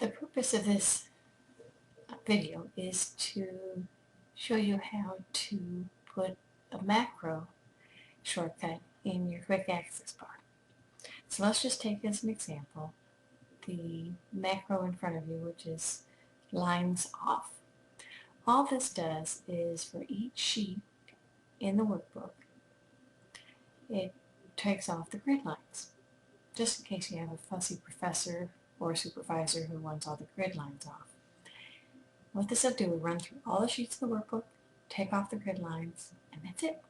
The purpose of this video is to show you how to put a macro shortcut in your quick access bar. So let's just take as an example the macro in front of you, which is lines off. All this does is for each sheet in the workbook, it takes off the grid lines, just in case you have a fussy professor or supervisor who wants all the grid lines off. What this will do is run through all the sheets of the workbook, take off the grid lines, and that's it.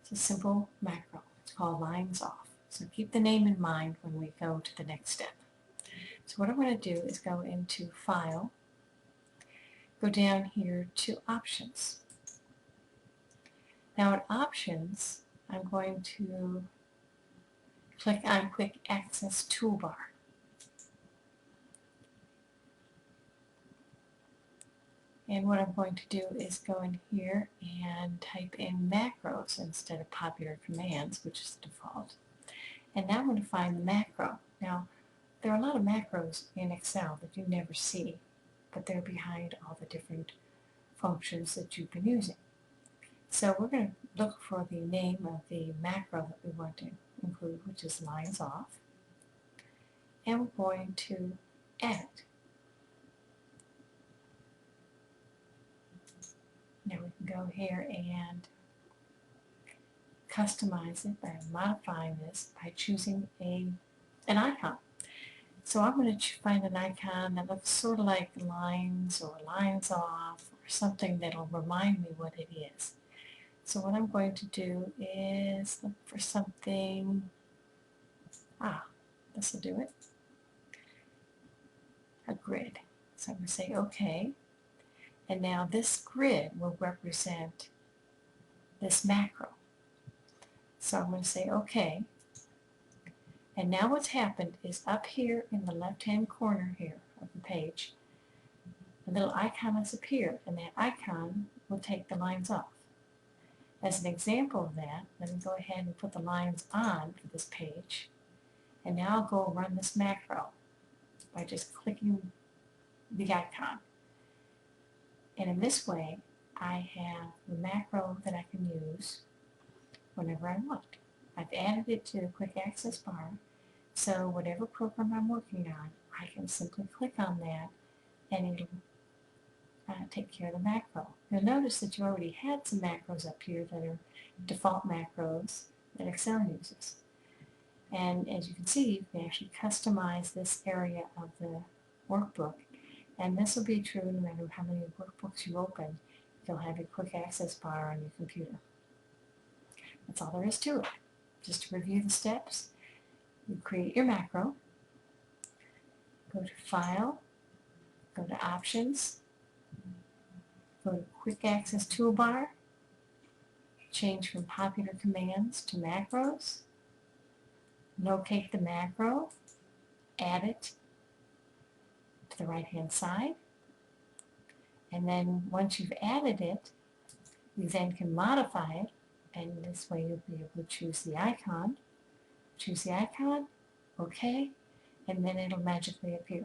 It's a simple macro. It's called lines off. So keep the name in mind when we go to the next step. So what I'm going to do is go into File, go down here to Options. Now in Options, I'm going to click on Quick Access Toolbar. And what I'm going to do is go in here and type in macros instead of popular commands, which is the default. And now I'm going to find the macro. Now, there are a lot of macros in Excel that you never see, but they're behind all the different functions that you've been using. So we're going to look for the name of the macro that we want to include, which is lines off. And we're going to add it. Now we can go here and customize it by modifying this by choosing an icon. So I'm going to find an icon that looks sort of like lines or lines off or something that will remind me what it is. So what I'm going to do is look for something, this will do it, a grid. So I'm going to say OK. And now this grid will represent this macro. So I'm going to say OK. And now what's happened is up here in the left-hand corner here of the page, a little icon has appeared, and that icon will take the lines off. As an example of that, let me go ahead and put the lines on for this page. And now I'll go run this macro by just clicking the icon. And in this way, I have the macro that I can use whenever I want. I've added it to the quick access bar, so whatever program I'm working on, I can simply click on that and it'll take care of the macro. You'll notice that you already had some macros up here that are default macros that Excel uses. And as you can see, you can actually customize this area of the workbook. And this will be true no matter how many workbooks you open. You'll have a quick access bar on your computer. That's all there is to it. Just to review the steps, you create your macro, go to File, go to Options, go to Quick Access Toolbar, change from popular commands to macros, locate the macro, add it to the right-hand side, and then once you've added it, you then can modify it, and this way you'll be able to choose the icon, OK, and then it'll magically appear.